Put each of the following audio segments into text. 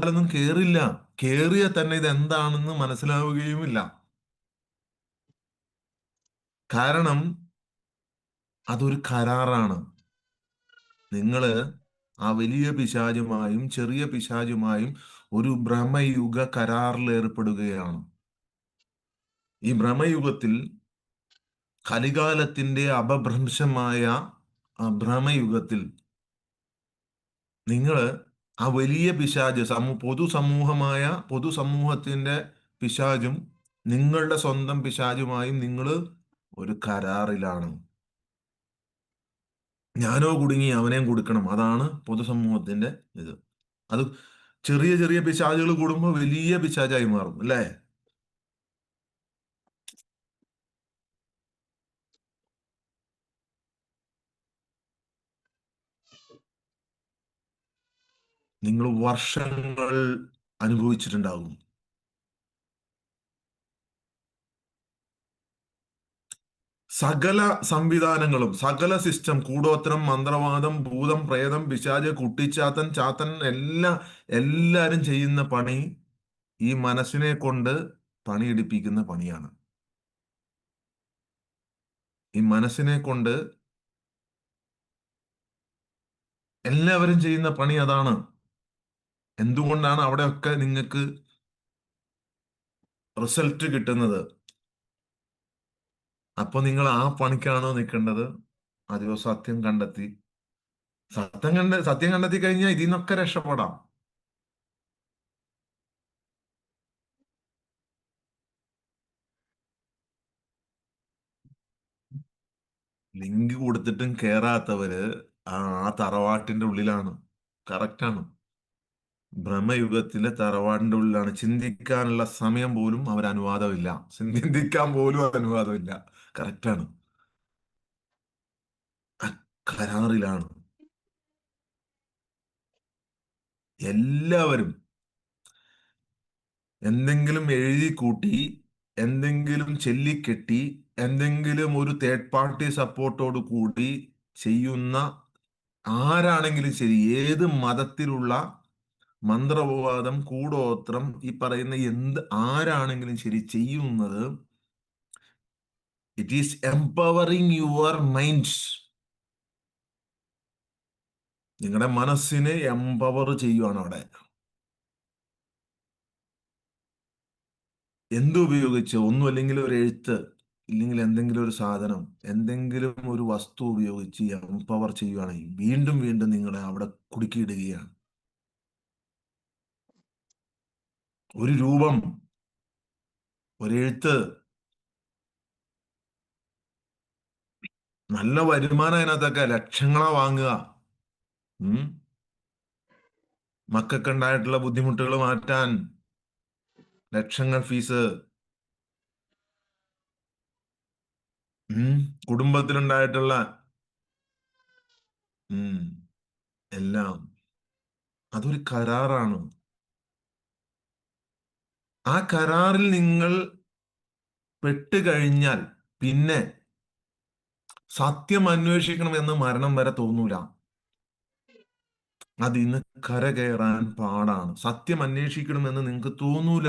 ചോദിച്ചാലൊന്നും കേറില്ല. കേറിയാൽ തന്നെ ഇത് എന്താണെന്ന് മനസ്സിലാവുകയുമില്ല. കാരണം അതൊരു കരാറാണ്. നിങ്ങള് ആ വലിയ പിശാചുമായും ചെറിയ പിശാചുമായും ഒരു ഭ്രമയുഗ കരാറിൽ ഏർപ്പെടുകയാണ്. ഈ ഭ്രമയുഗത്തിൽ, കലികാലത്തിന്റെ അപഭ്രംശമായ ആ ഭ്രമയുഗത്തിൽ, നിങ്ങൾ ആ വലിയ പിശാച് പൊതുസമൂഹത്തിന്റെ പിശാചും നിങ്ങളുടെ സ്വന്തം പിശാചുമായും നിങ്ങൾ ഒരു കരാറിലാണ്. ഞാനോ കുടുങ്ങി അവനെയും കൊടുക്കണം, അതാണ് പൊതുസമൂഹത്തിന്റെ ഇത്. അത് ചെറിയ ചെറിയ പിശാചുകൾ കൂടുമ്പോൾ വലിയ പിശാചായി മാറും, അല്ലേ? നിങ്ങൾ വർഷങ്ങൾ അനുഭവിച്ചിട്ടുണ്ടാകും. സകല സംവിധാനങ്ങളും, സകല സിസ്റ്റം, കൂടോത്രം, മന്ത്രവാദം, ഭൂതം, പ്രേതം, പിശാച്, കുട്ടിച്ചാത്തൻ, ചാത്തൻ, എല്ലാരും ചെയ്യുന്ന പണി ഈ മനസ്സിനെ കൊണ്ട് പണിയെടുപ്പിക്കുന്ന പണിയാണ്. ഈ മനസ്സിനെ കൊണ്ട് എല്ലാവരും ചെയ്യുന്ന പണി അതാണ്. എന്തുകൊണ്ടാണ് അവിടെയൊക്കെ നിങ്ങൾക്ക് റിസൾട്ട് കിട്ടുന്നത്? അപ്പൊ നിങ്ങൾ ആ പണിക്കാണോ നിൽക്കേണ്ടത്? അതെയോ സത്യം കണ്ടെത്തി? സത്യം കണ്ടെത്തി കഴിഞ്ഞാൽ ഇതിൽ നിന്നൊക്കെ രക്ഷപ്പെടാം. ലിങ്ക് കൊടുത്തിട്ടും കേറാത്തവര് ആ തറവാട്ടിന്റെ ഉള്ളിലാണ്. കറക്റ്റാണ്. ഭ്രമയുഗത്തിലെ തറവാടിന്റെ ഉള്ളിലാണ്. ചിന്തിക്കാനുള്ള സമയം പോലും അവർ അനുവാദമില്ല. ചിന്തിക്കാൻ പോലും അനുവാദമില്ല. കറക്റ്റാണ്. കരാറിലാണ് എല്ലാവരും. എന്തെങ്കിലും എഴുതി കൂട്ടി, എന്തെങ്കിലും ചൊല്ലിക്കെട്ടി, എന്തെങ്കിലും ഒരു തേർഡ് പാർട്ടി സപ്പോർട്ടോട് കൂടി ചെയ്യുന്ന ആരാണെങ്കിലും ശരി, ഏത് മതത്തിലുള്ള മന്ത്രവാദം, കൂടോത്രം, ഈ പറയുന്ന ആരാണെങ്കിലും ശരി ചെയ്യുന്നത്, it is empowering your mind. നിങ്ങളുടെ മനസ്സിനെ എംപവർ ചെയ്യുവാണ് അവിടെ. എന്തുപയോഗിച്ച്? ഒന്നും അല്ലെങ്കിൽ ഒരു എഴുത്ത്, ഇല്ലെങ്കിൽ എന്തെങ്കിലും ഒരു സാധനം, എന്തെങ്കിലും ഒരു വസ്തു ഉപയോഗിച്ച് എംപവർ ചെയ്യുവാണെങ്കിൽ വീണ്ടും വീണ്ടും നിങ്ങളെ അവിടെ കുടുക്കിയിടുകയാണ്. ഒരു രൂപം, ഒരു എഴുത്ത്, നല്ല വരുമാനം അതിനകത്തൊക്കെ ലക്ഷങ്ങളാ വാങ്ങുക. ഉം മക്കൾക്ക് ഉണ്ടായിട്ടുള്ള ബുദ്ധിമുട്ടുകൾ മാറ്റാൻ ലക്ഷങ്ങൾ ഫീസ്. ഉം കുടുംബത്തിലുണ്ടായിട്ടുള്ള ഉം എല്ലാം അതൊരു കരാറാണ്. ആ കരാറിൽ നിങ്ങൾ പെട്ടുകഴിഞ്ഞാൽ പിന്നെ സത്യം അന്വേഷിക്കണമെന്ന് മരണം വരെ തോന്നൂല. അതിന്ന് കരകയറാൻ പാടാണ്. സത്യം അന്വേഷിക്കണമെന്ന് നിങ്ങൾക്ക് തോന്നൂല.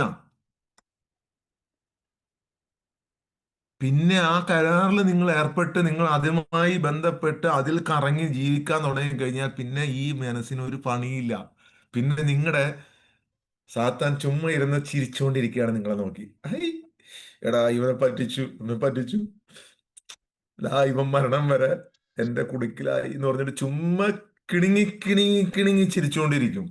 പിന്നെ ആ കരാറിൽ നിങ്ങൾ ഏർപ്പെട്ട് നിങ്ങൾ അതുമായി ബന്ധപ്പെട്ട് അതിൽ കറങ്ങി ജീവിക്കാൻ തുടങ്ങി കഴിഞ്ഞാൽ പിന്നെ ഈ മനസ്സിന് ഒരു പണിയില്ല. പിന്നെ നിങ്ങളുടെ സാത്താൻ ചുമ്മാ ഇരുന്ന് ചിരിച്ചുകൊണ്ടിരിക്കുകയാണ് നിങ്ങളെ നോക്കി. ഹൈ, എടാ ഇവനെ പറ്റിച്ചു, ഇവനെ പറ്റിച്ചു, ഇവൻ മരണം വരെ എന്റെ കുടുക്കിലായി എന്ന് പറഞ്ഞിട്ട് ചുമ്മാ കിണിങ്ങി കിണിങ്ങി കിണിങ്ങി ചിരിച്ചുകൊണ്ടിരിക്കും.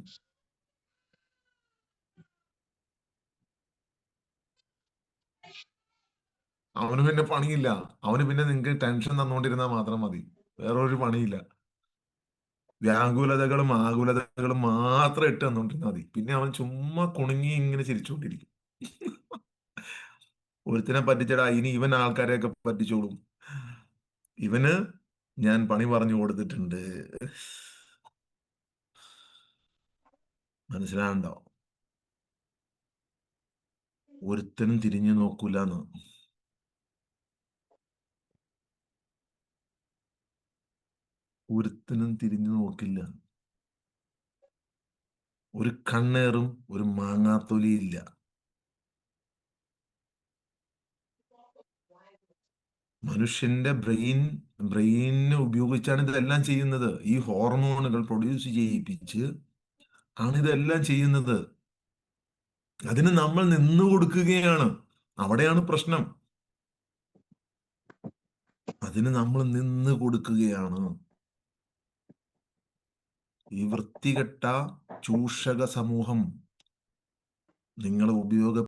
അവന് പിന്നെ പണിയില്ല. അവന് പിന്നെ നിങ്ങൾക്ക് ടെൻഷൻ തന്നുകൊണ്ടിരുന്നാൽ മാത്രം മതി. വേറൊരു പണിയില്ല. വ്യാകുലതകളും ആകുലതകളും മാത്രം ഇട്ട് തന്നുകൊണ്ടിരുന്നാൽ മതി. പിന്നെ അവൻ ചുമ്മാ കുണുങ്ങി ഇങ്ങനെ ചിരിച്ചുകൊണ്ടിരിക്കും. ഒരുത്തിനെ പറ്റിച്ചടാ, ഇനി ഇവൻ ആൾക്കാരെയൊക്കെ പറ്റിച്ചോളും. ഇവന് ഞാൻ പണി പറഞ്ഞു കൊടുത്തിട്ടുണ്ട്. മനസ്സിലാണ്ടോ? ഒരുത്തനും തിരിഞ്ഞു നോക്കൂലെന്ന്. ഒരുത്തനും തിരിഞ്ഞു നോക്കില്ല. ഒരു കണ്ണേറും ഒരു മാങ്ങാത്തൊലിയില്ല. മനുഷ്യന്റെ ബ്രെയിനിനെ ഉപയോഗിച്ചാണ് ഇതെല്ലാം ചെയ്യുന്നത്. ഈ ഹോർമോണുകൾ പ്രൊഡ്യൂസ് ചെയ്യിപ്പിച്ച് ആണ് ഇതെല്ലാം ചെയ്യുന്നത്. അതിന് നമ്മൾ നിന്നു കൊടുക്കുകയാണ്. അവിടെയാണ് പ്രശ്നം. അതിന് നമ്മൾ നിന്ന് കൊടുക്കുകയാണ്. ഈ വൃത്തികെട്ട ചൂഷക സമൂഹം നിങ്ങളെ